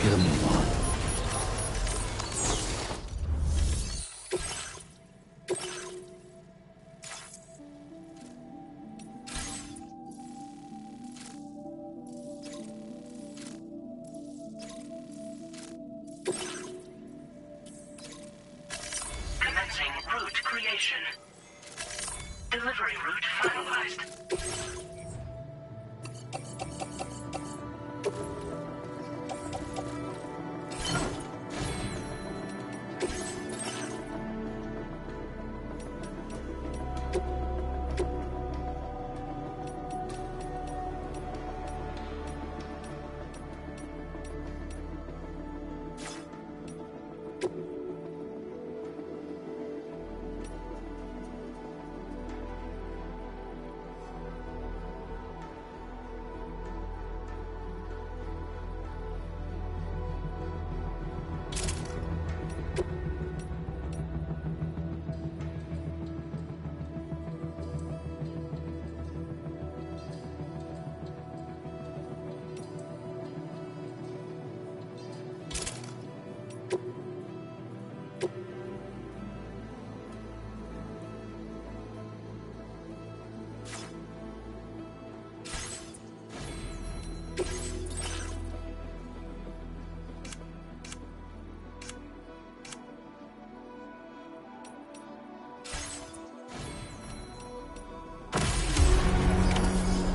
Gotta move on. Commencing route creation. Delivery route finalized.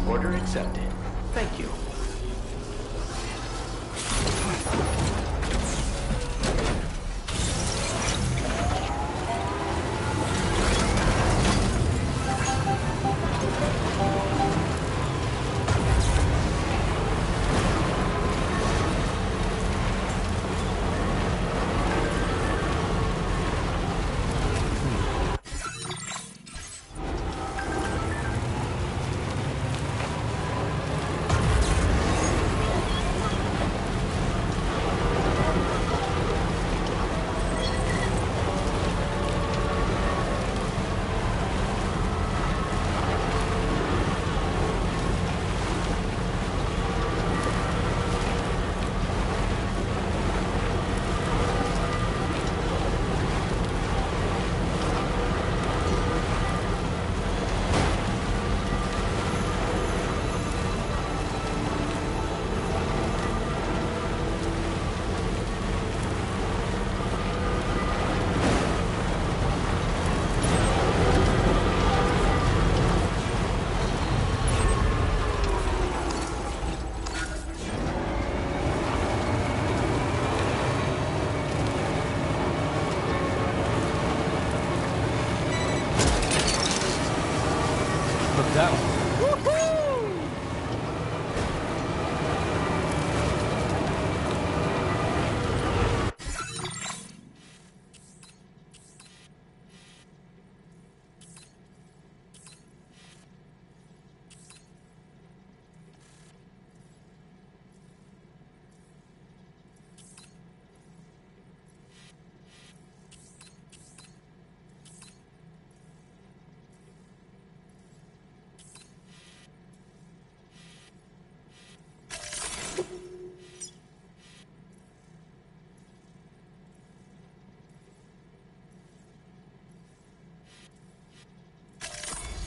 Order accepted. Thank you. Look down.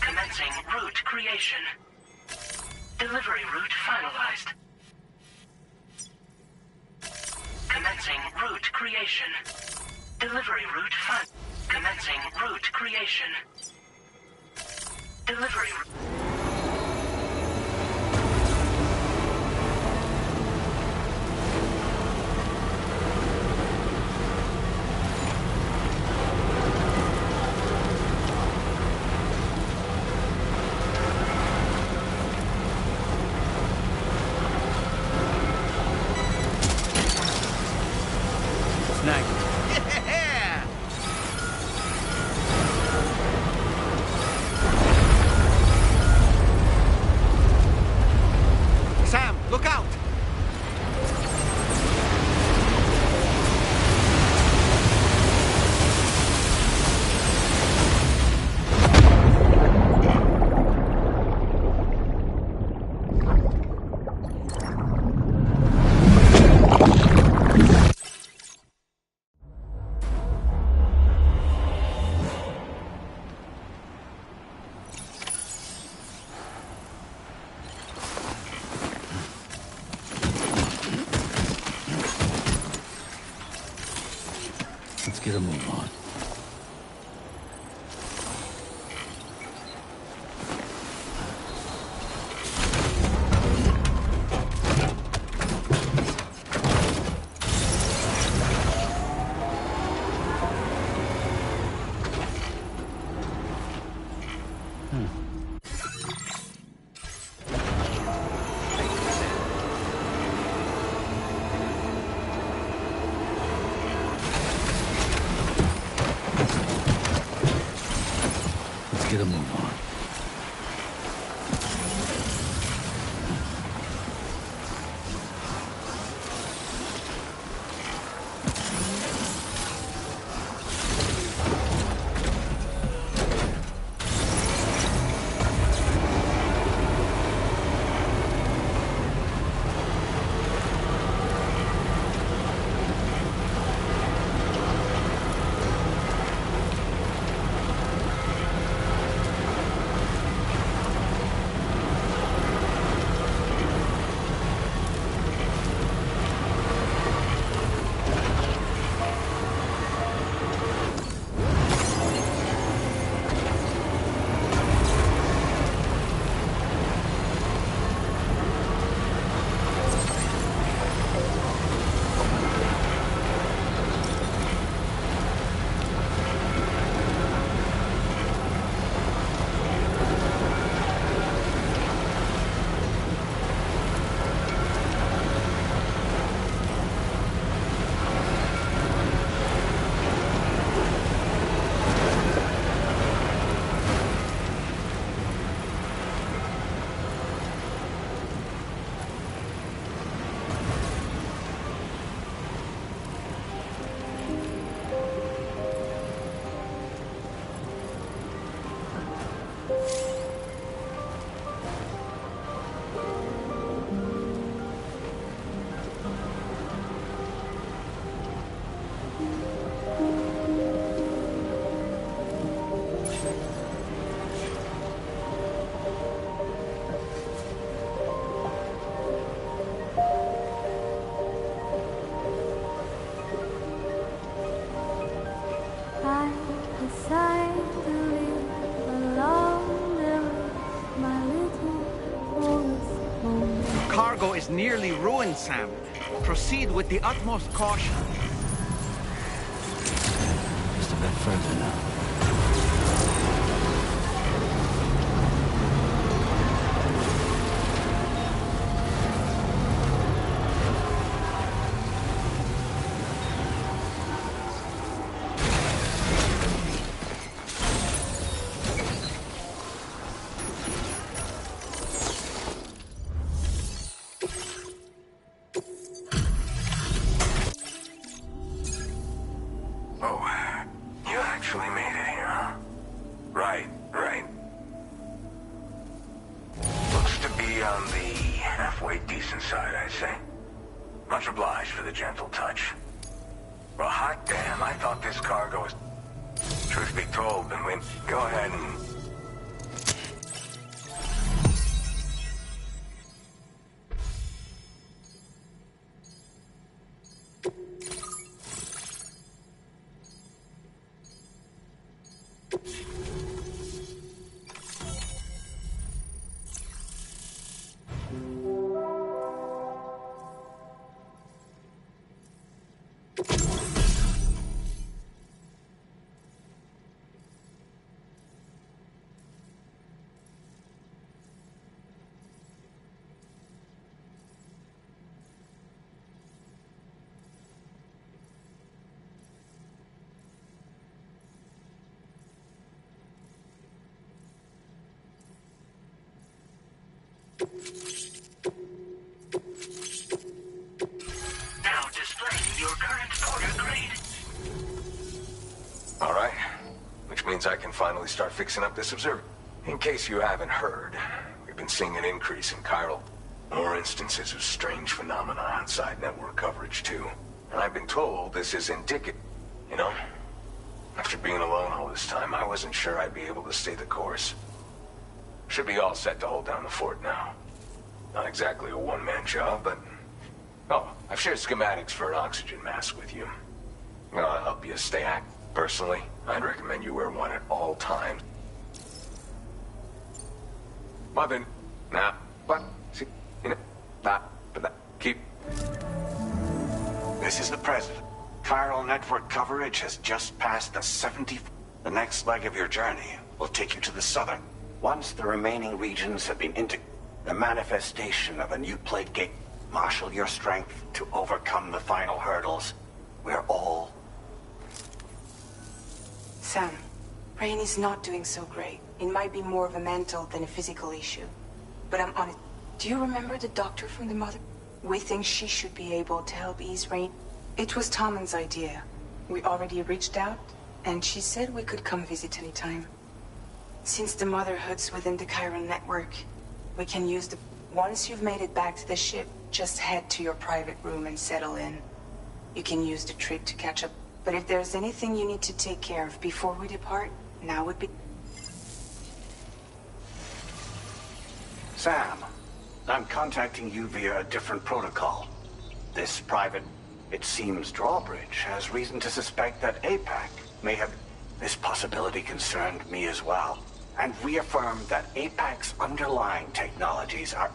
Commencing route creation. Delivery route finalized. Commencing route creation. Delivery route Commencing route creation. Delivery Let's get a move on. Get a move on. Cargo is nearly ruined, Sam. Proceed with the utmost caution. Just a bit further now. Now displaying your current order grade. Alright. Which means I can finally start fixing up this observer. In case you haven't heard, we've been seeing an increase in chiral. More instances of strange phenomena outside network coverage, too. And I've been told this is indicative. You know, after being alone all this time, I wasn't sure I'd be able to stay the course. Should be all set to hold down the fort now. Not exactly a one-man job, but... Oh, I've shared schematics for an oxygen mask with you. I'll help you stay active. Personally, I'd recommend you wear one at all times. Mother, nah, but, see, you know, keep. This is the President. Chiral network coverage has just passed the 70. The next leg of your journey will take you to the southern. Once the remaining regions have been the manifestation of a new plate gate. Marshal your strength to overcome the final hurdles. We're all... Sam, Rain is not doing so great. It might be more of a mental than a physical issue. But I'm on it. Do you remember the doctor from the mother? We think she should be able to help ease Rain. It was Tommen's idea. We already reached out, and she said we could come visit anytime. Since the motherhood's within the Chiron network, we can use the... Once you've made it back to the ship, just head to your private room and settle in. You can use the trip to catch up. But if there's anything you need to take care of before we depart, now would be... Sam, I'm contacting you via a different protocol. This private... It seems Drawbridge has reason to suspect that APAC may have... This possibility concerned me as well, and reaffirmed that APAC's underlying technologies are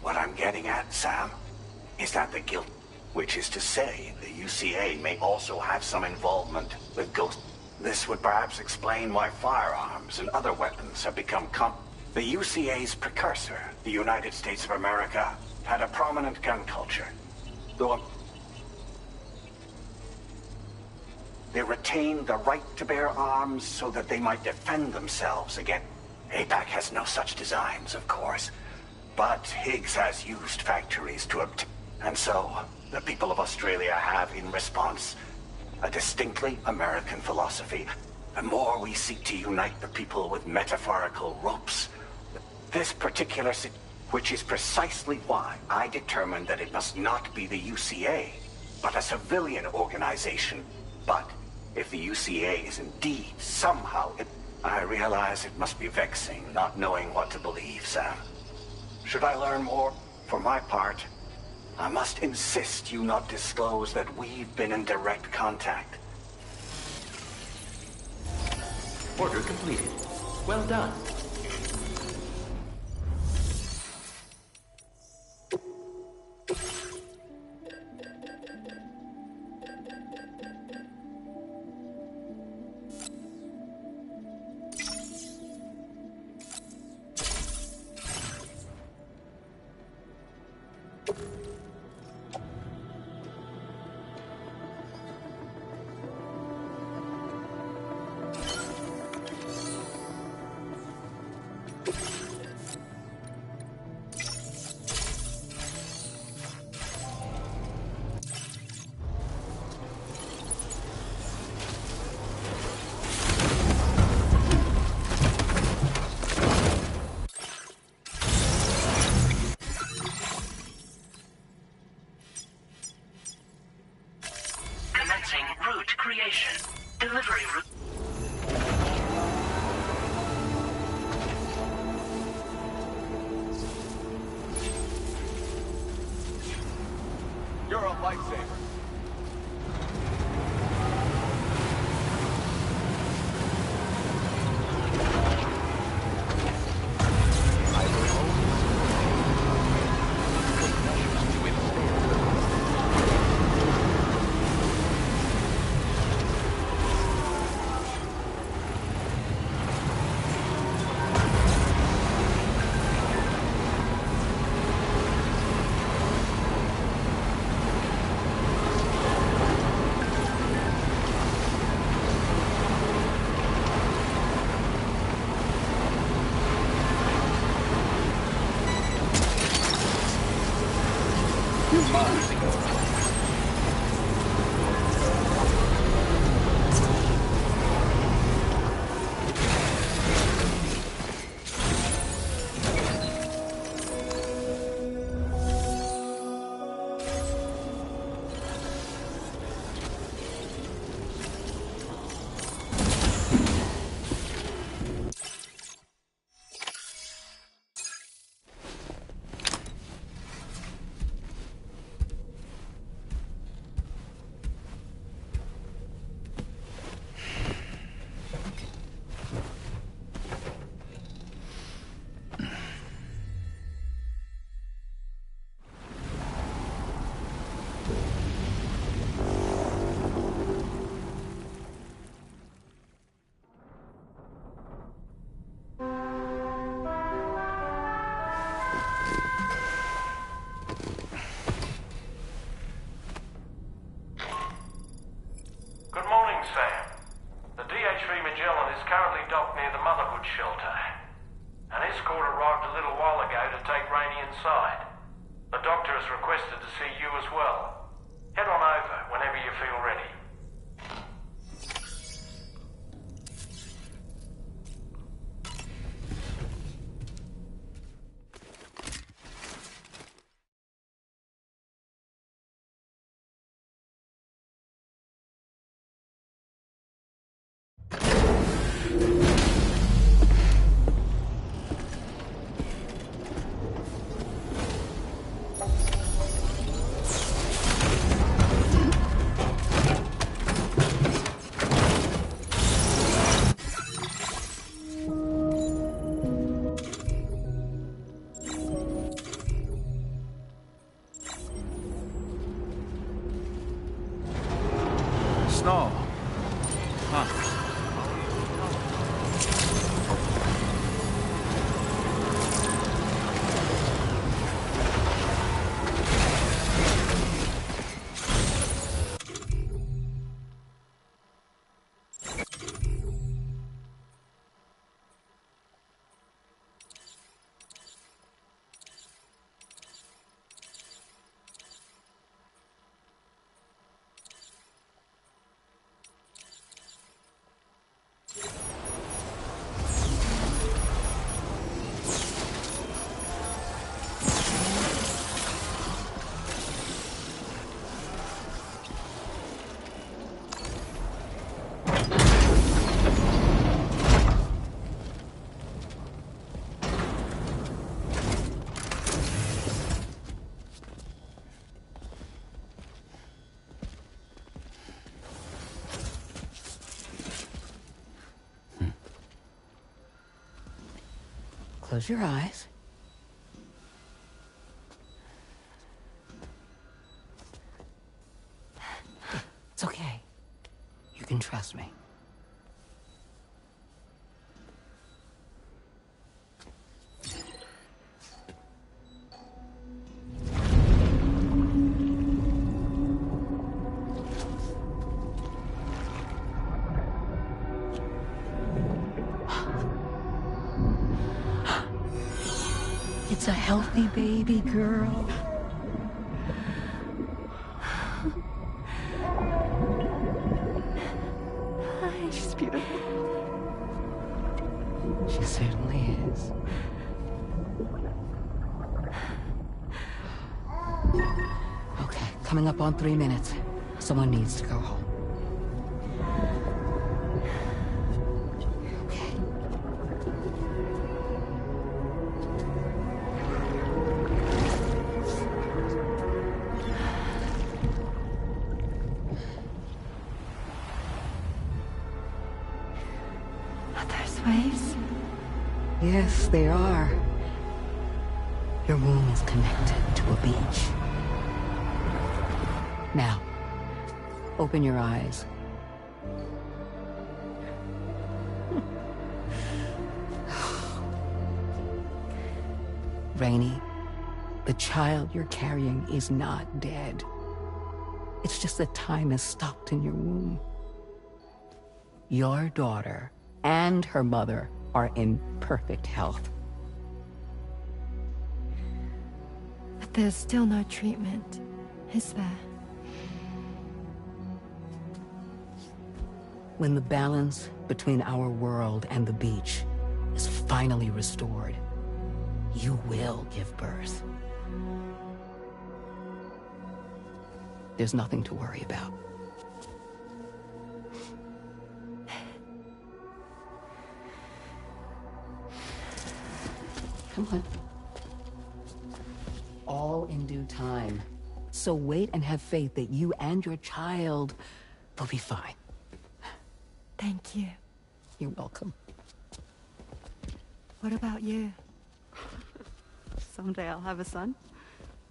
What I'm getting at, Sam, is that the guild, which is to say, the UCA may also have some involvement with Ghost. This would perhaps explain why firearms and other weapons have become The UCA's precursor, the United States of America, had a prominent gun culture, though they retained the right to bear arms so that they might defend themselves against... APAC has no such designs, of course, but Higgs has used factories to obtain... And so, the people of Australia have, in response, a distinctly American philosophy. The more we seek to unite the people with metaphorical ropes, this particular which is precisely why I determined that it must not be the UCA, but a civilian organization. But if the UCA is indeed somehow... I realize it must be vexing not knowing what to believe, Sam. Should I learn more? For my part, I must insist you not disclose that we've been in direct contact. Order completed. Well done. Route creation. Delivery route. You're a lifesaver. snow. Huh. Close your eyes. It's okay. You can trust me. It's a healthy baby girl. She's beautiful. She certainly is. Okay, coming up on 3 minutes. Someone needs to go home. Waves? Yes, they are. Your womb is connected to a beach. Now, open your eyes. Rainey, the child you're carrying is not dead. It's just that time has stopped in your womb. Your daughter and her mother are in perfect health. But there's still no treatment, is there? When the balance between our world and the beach is finally restored, you will give birth. There's nothing to worry about. Come on. All in due time. So wait and have faith that you and your child will be fine. Thank you. You're welcome. What about you? Someday I'll have a son.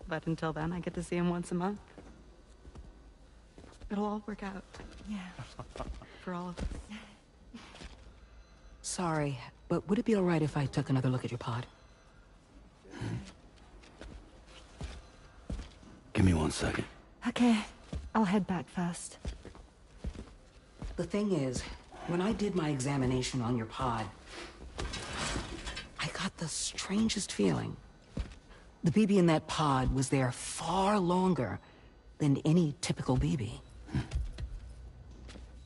But until then, I get to see him once a month. It'll all work out. Yeah. For all of us. Sorry, but would it be all right if I took another look at your pod? Give me 1 second. Okay. I'll head back first. The thing is, when I did my examination on your pod, I got the strangest feeling. The BB in that pod was there far longer than any typical BB.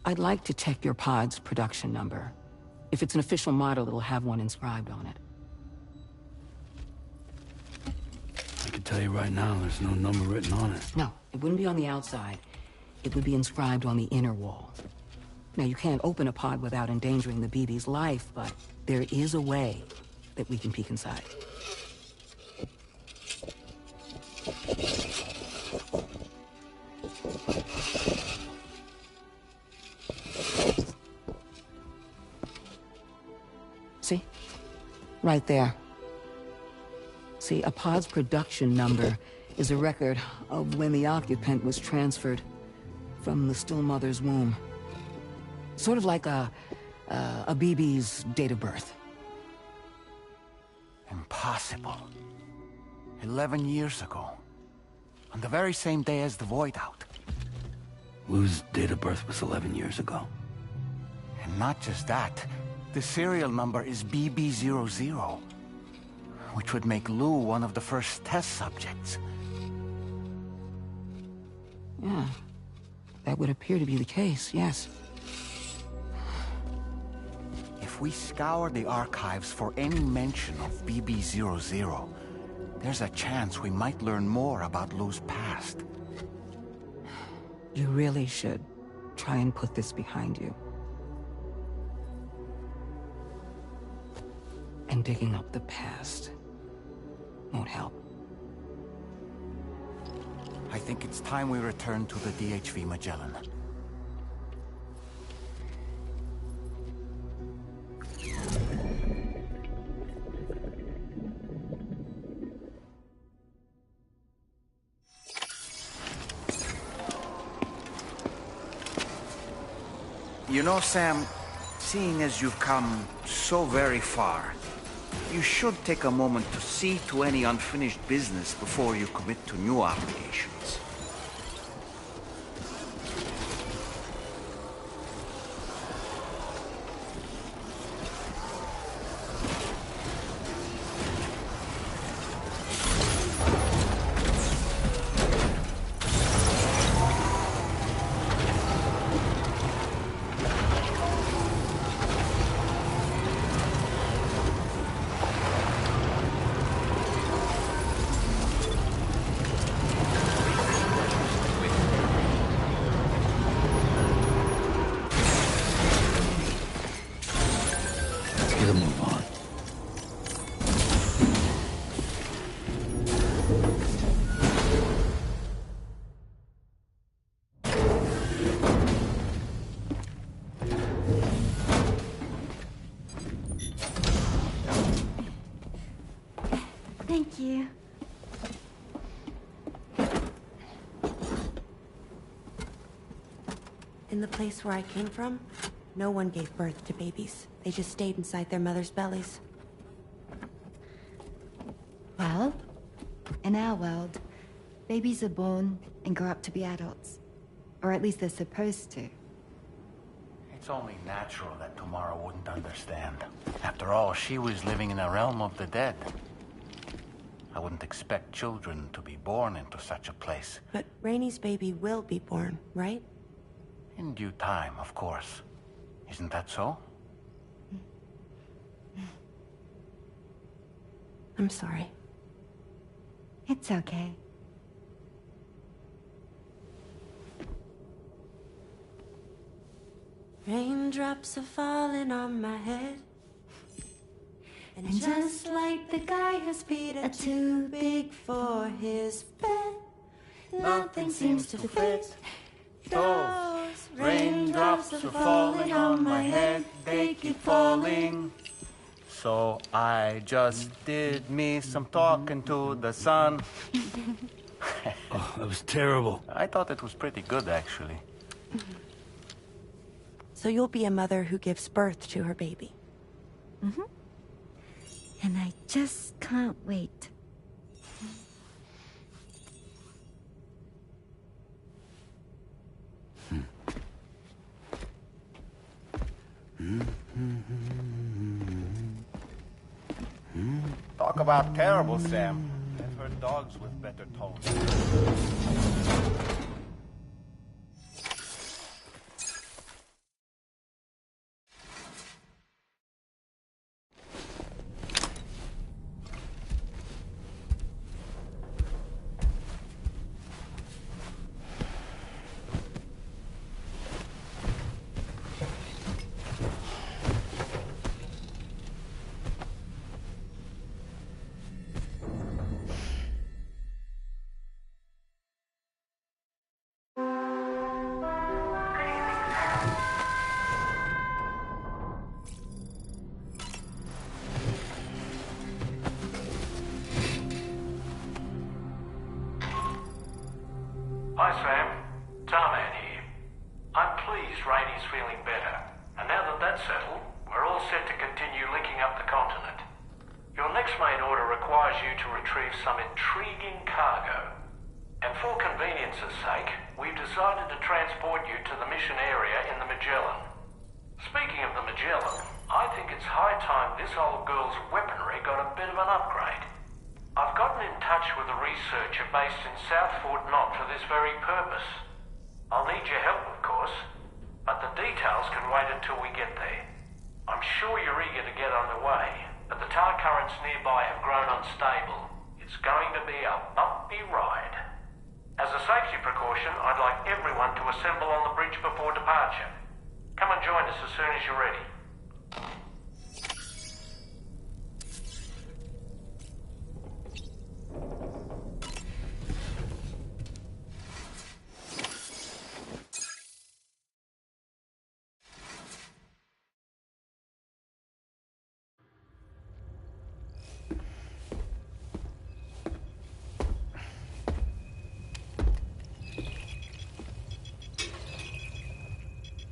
I'd like to check your pod's production number. If it's an official model, it'll have one inscribed on it. I can tell you right now, there's no number written on it. No, it wouldn't be on the outside. It would be inscribed on the inner wall. Now, you can't open a pod without endangering the BB's life, but there is a way that we can peek inside. See? Right there. See, a pod's production number is a record of when the occupant was transferred from the still mother's womb. Sort of like a BB's date of birth. Impossible. 11 years ago. On the very same day as the Void Out. Lou's date of birth was 11 years ago. And not just that, the serial number is BB00, which would make Lou one of the first test subjects. Yeah, that would appear to be the case, yes. If we scour the archives for any mention of BB00, there's a chance we might learn more about Lou's past. You really should try and put this behind you. And digging up the past won't help. I think it's time we return to the DHV Magellan. You know, Sam, seeing as you've come so very far, you should take a moment to see to any unfinished business before you commit to new obligations. Get a move on. Thank you. In the place where I came from, no one gave birth to babies. They just stayed inside their mother's bellies. Well, in our world, babies are born and grow up to be adults. Or at least they're supposed to. It's only natural that Tamara wouldn't understand. After all, she was living in a realm of the dead. I wouldn't expect children to be born into such a place. But Rainey's baby will be born, right? In due time, of course. Isn't that so? I'm sorry. It's okay. Raindrops are falling on my head. And just like the guy whose feet are too big for his bed, nothing seems to fit. Those raindrops are falling on my head, they keep falling. So I just did me some talking to the sun. Oh, that was terrible. I thought it was pretty good, actually. So you'll be a mother who gives birth to her baby. Mm-hmm. And I just can't wait. Talk about terrible, Sam. I've heard dogs with better tones. authorize you to retrieve some intriguing cargo. And for convenience's sake, we've decided to transport you to the mission area in the Magellan. Speaking of the Magellan, I think it's high time this old girl's weaponry got a bit of an upgrade. I've gotten in touch with a researcher based in South Fort Knott for this very purpose. I'll need your help, of course, but the details can wait until we get there. I'm sure you're eager to get underway, but the tar currents nearby have grown unstable. It's going to be a bumpy ride. As a safety precaution, I'd like everyone to assemble on the bridge before departure. Come and join us as soon as you're ready.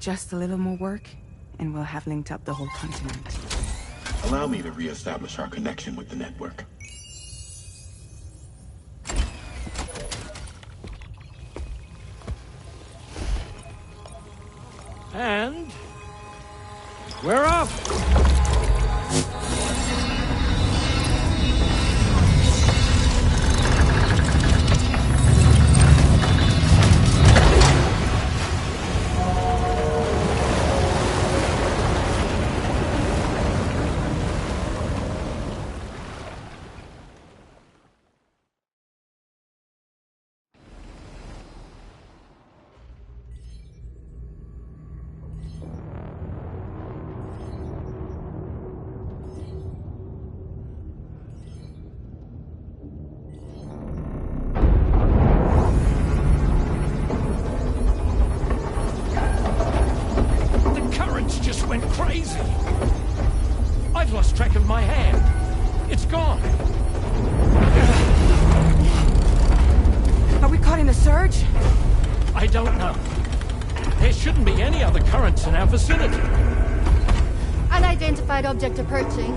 Just a little more work, and we'll have linked up the whole continent. Allow me to reestablish our connection with the network. And we're off! Went crazy. I've lost track of my hand. It's gone. Are we caught in a surge? I don't know. There shouldn't be any other currents in our vicinity. Unidentified object approaching.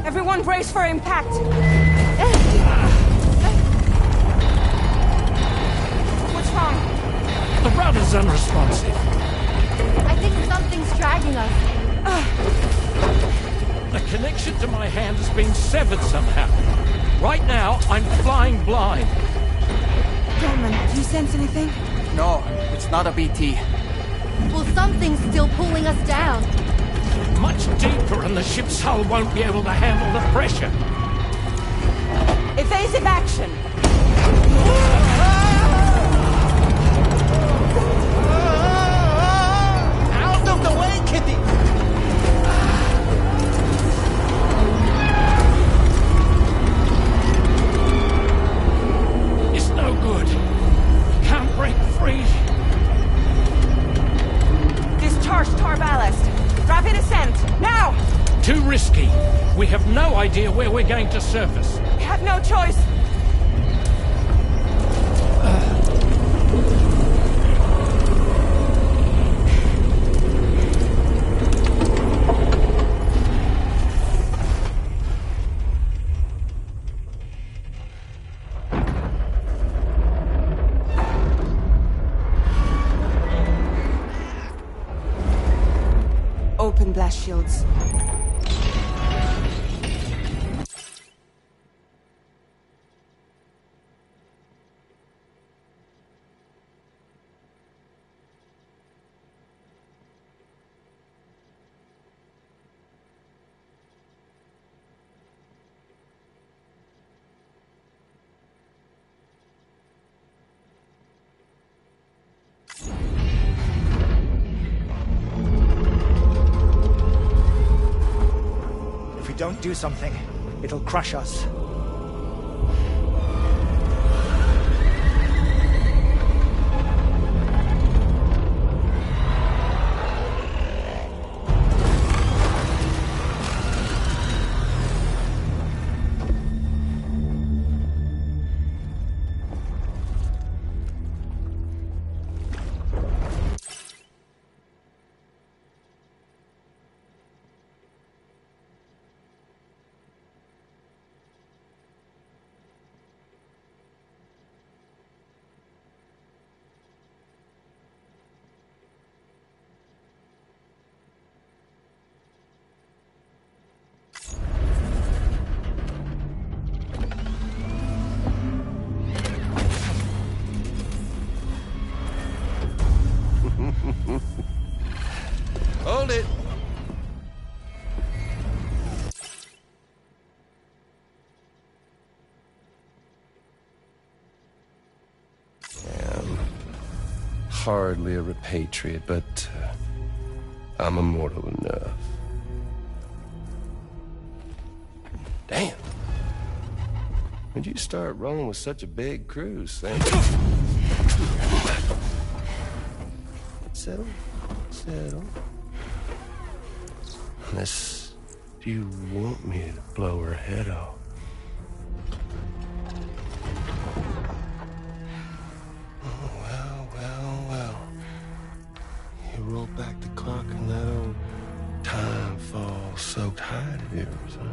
Everyone brace for impact. What's wrong? The rudder's unresponsive. I think something's dragging us. The connection to my hand has been severed somehow. Right now, I'm flying blind. Gentlemen, do you sense anything? No, it's not a BT. Well, something's still pulling us down. Much deeper, and the ship's hull won't be able to handle the pressure. Evasive action! Out of the way, Kitty! It's no good. Can't break free. Discharge tar ballast. Rapid ascent, now! Too risky. We have no idea where we're going to surface. We have no choice. Open blast shields. If we don't do something, it'll crush us. hardly a repatriate, but I'm immortal enough. Damn. When'd you start rolling with such a big crew, Sam? Settle. Unless you want me to blow her head off. Oh, well. You roll back the clock and that old time fall soaked hide of yours, huh?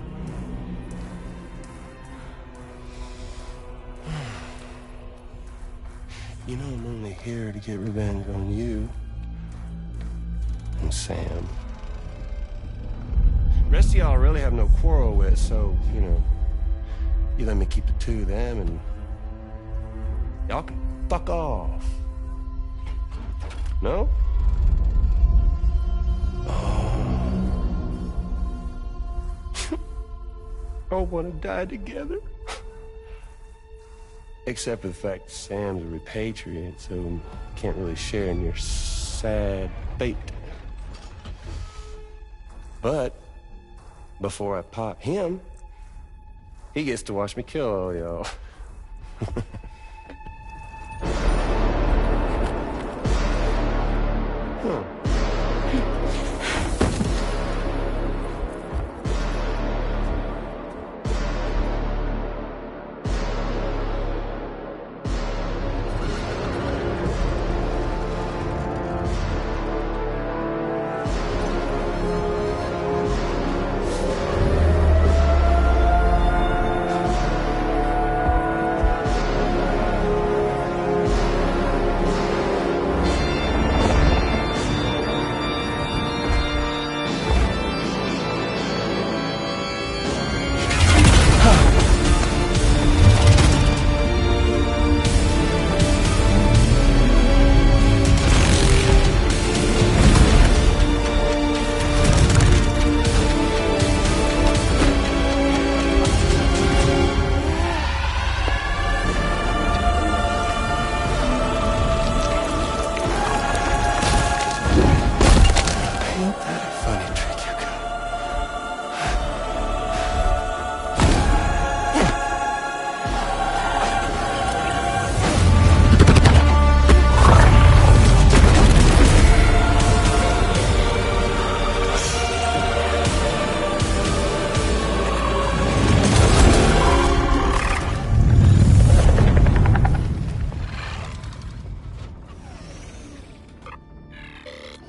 You know I'm only here to get revenge on you and Sam. The rest of y'all I really have no quarrel with, so, you know, you let me keep the two of them and y'all can fuck off. No? Oh. I want to die together. Except for the fact that Sam's a repatriate, so can't really share in your sad fate. But before I pop him, he gets to watch me kill all y'all. Huh.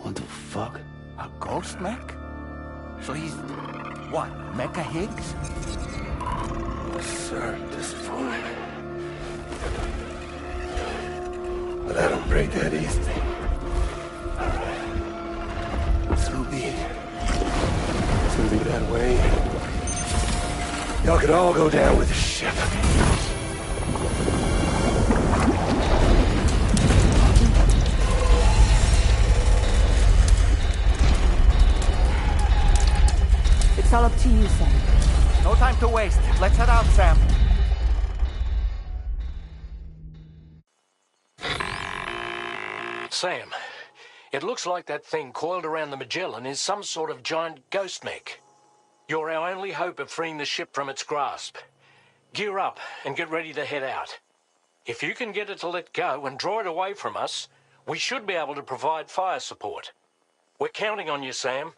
What the fuck? A ghost mech? So he's... what, Mecha Higgs? Sorry to disappoint. But I don't break that easy. So be it. It's gonna be that way. Y'all could all go down with the ship. It's all up to you, Sam. No time to waste. Let's head out, Sam. Sam, it looks like that thing coiled around the Magellan is some sort of giant ghost mech. You're our only hope of freeing the ship from its grasp. Gear up and get ready to head out. If you can get it to let go and draw it away from us, we should be able to provide fire support. We're counting on you, Sam.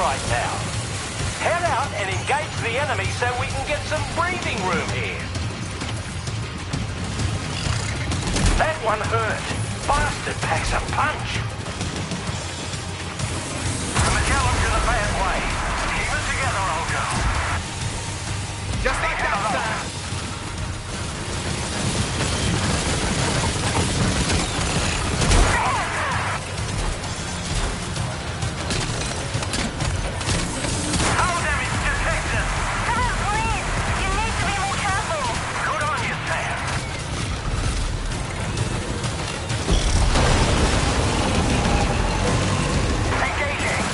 right now. Head out and engage the enemy so we can get some breathing room here. That one hurt. Bastard packs a punch. The Magellan's in a bad way. Keep it together, old girl. Just like that, Sam. Hull damage detected. Come on, please. You need to be more careful. Good on you, Sam. Engaging.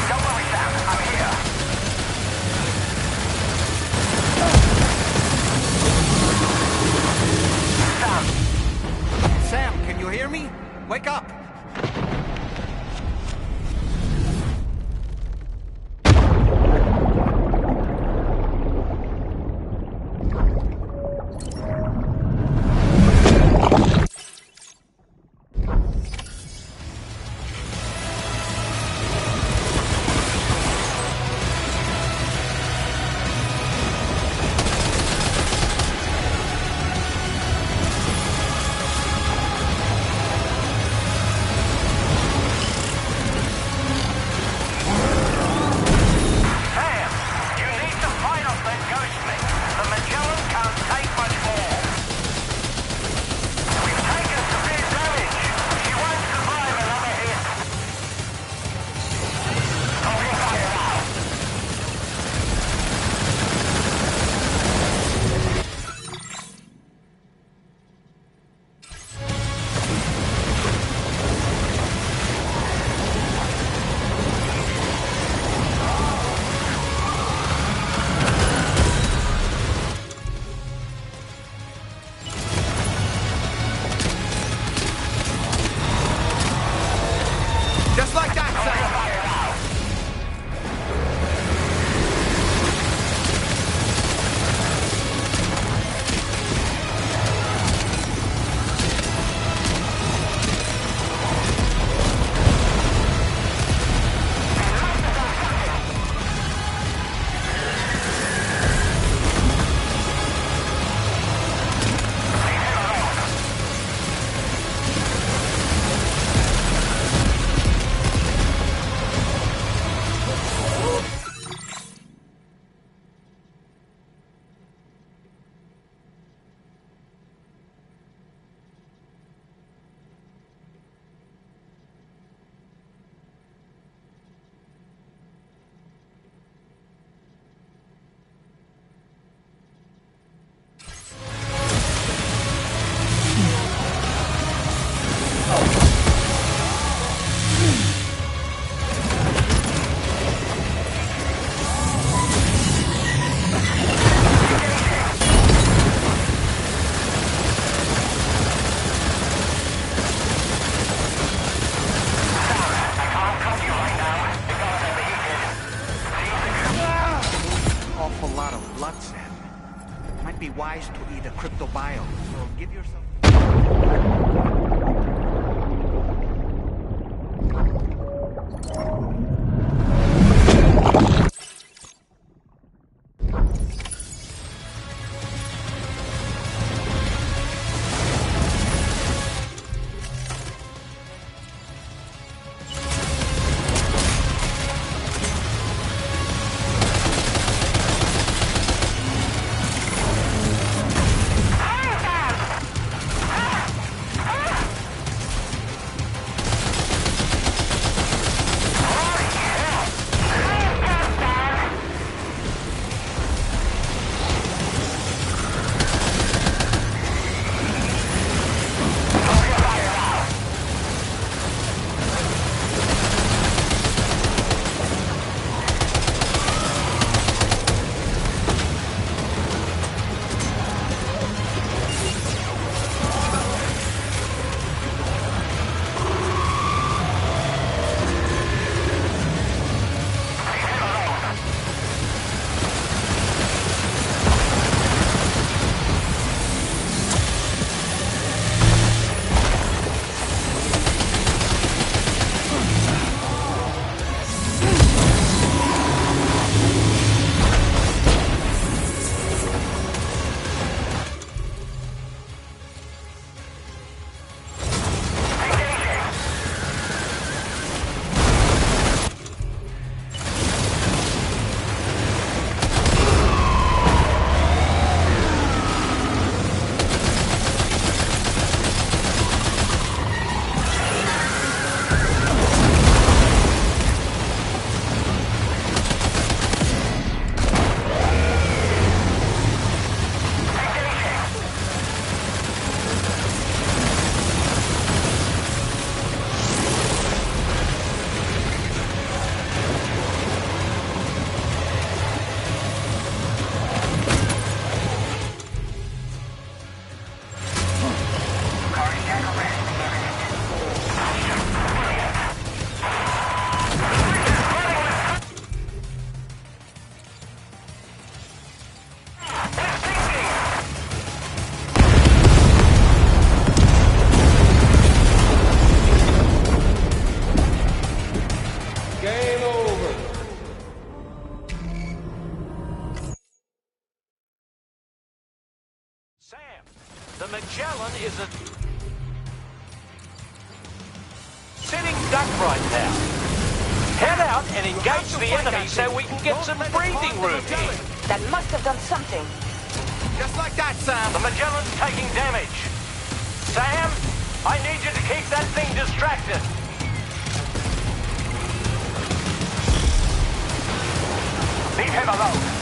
Don't worry, Sam. I'm here. Sam, can you hear me? Wake up! Sam, you need to fight off that ghost mech. The Magellan can't take much more. We've taken severe damage. She won't survive another hit. Open fire now. Just like that, Sam! Awful lot of blood, Sam. Might be wise to eat a cryptobio, so give yourself... The Magellan is a sitting duck right now. Head out and engage the enemy so we can get some breathing room here. That must have done something. Just like that, Sam. The Magellan's taking damage. Sam, I need you to keep that thing distracted. Leave him alone.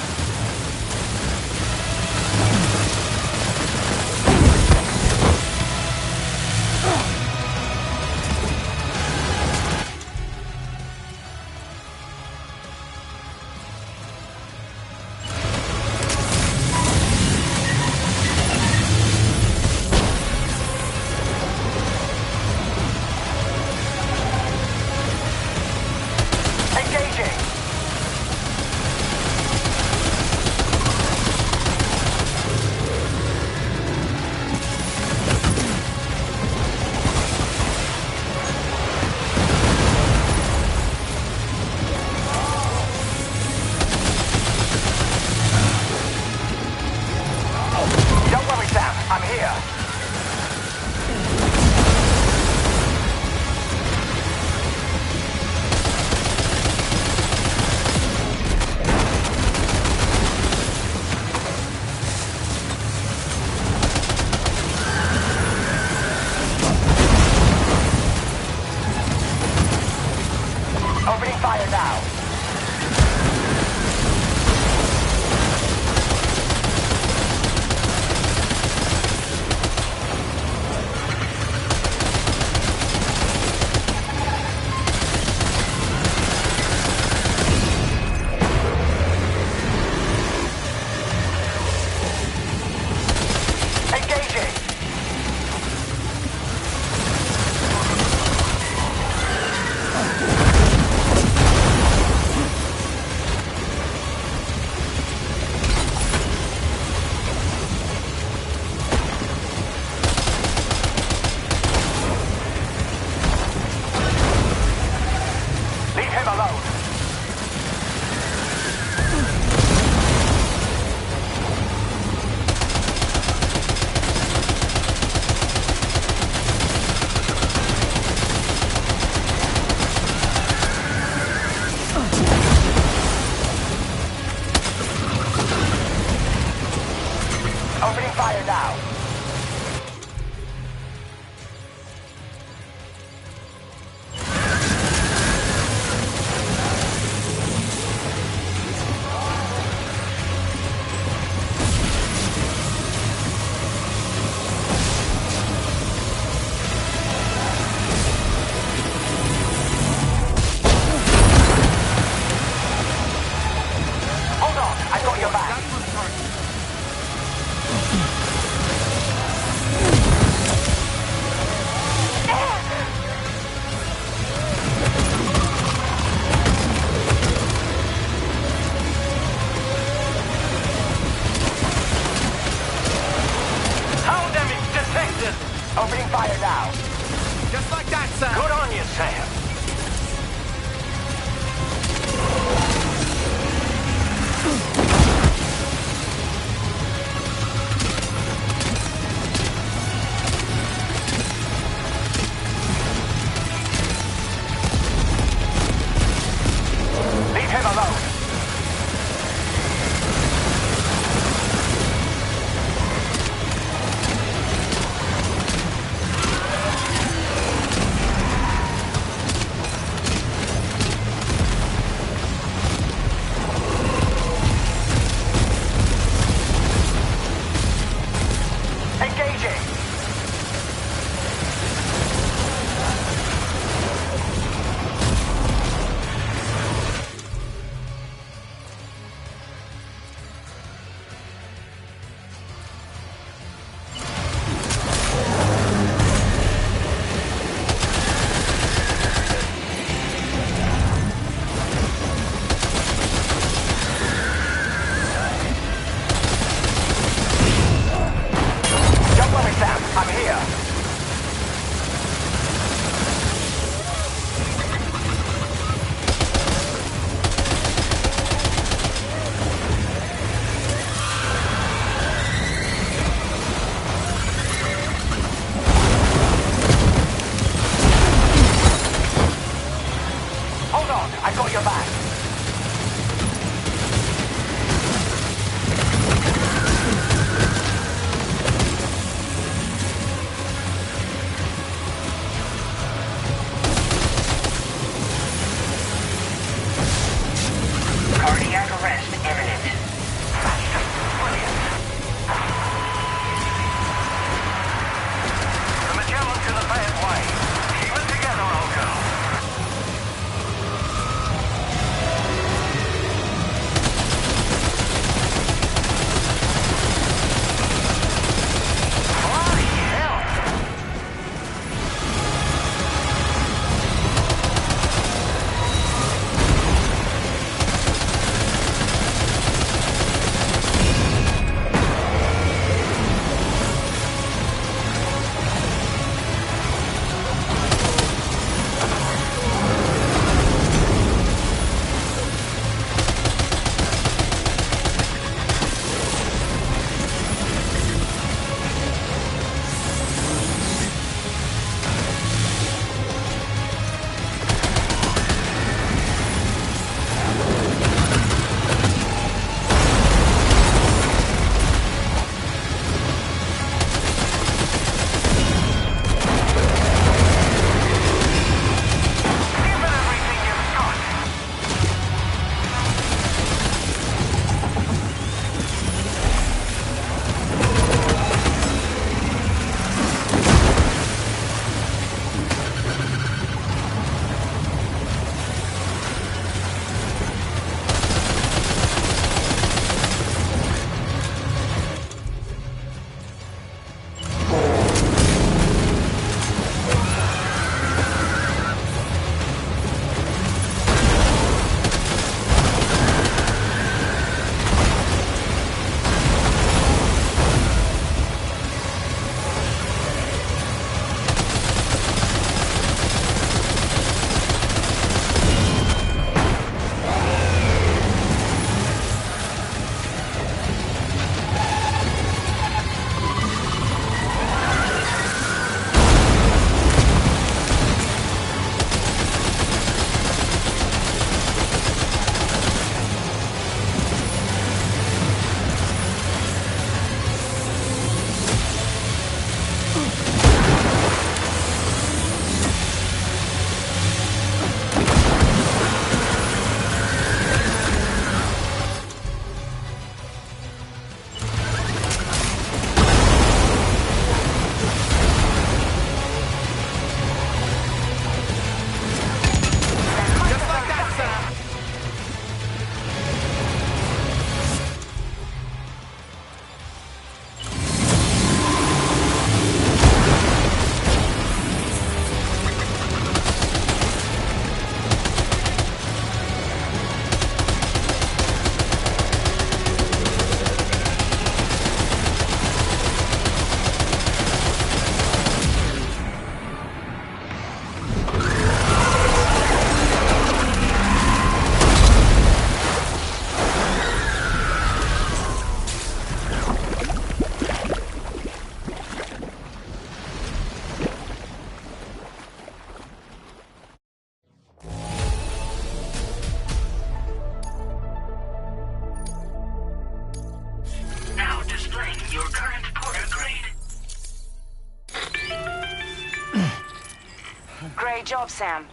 Great job, Sam.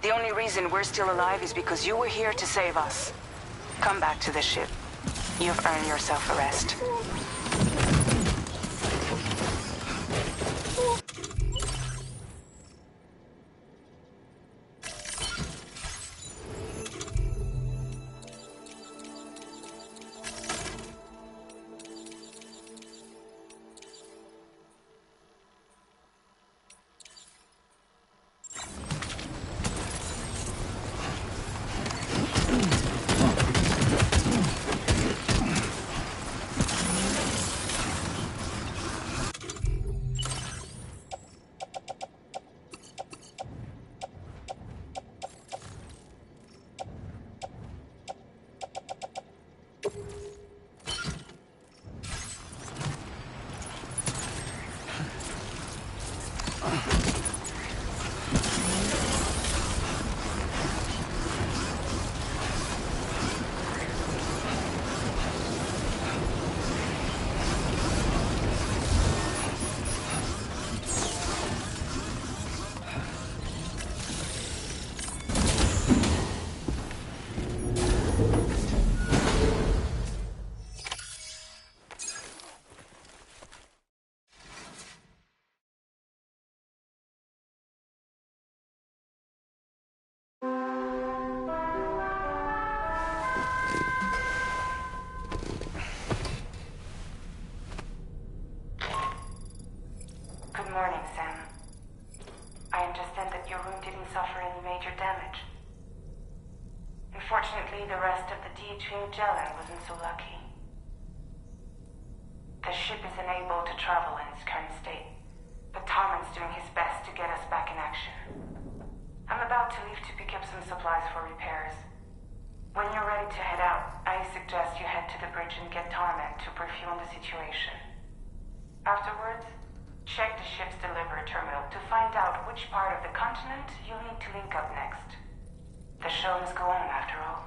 The only reason we're still alive is because you were here to save us. Come back to the ship. You've earned yourself a rest. Good morning, Sam. I understand that your room didn't suffer any major damage. Unfortunately, the rest of the DHV Magellan wasn't so lucky. The ship is unable to travel in its current state, but Tarman's doing his best to get us back in action. I'm about to leave to pick up some supplies for repairs. When you're ready to head out, I suggest you head to the bridge and get Tarman to brief you on the situation. Afterwards, check the ship's delivery terminal to find out which part of the continent you'll need to link up next. The show must go on after all.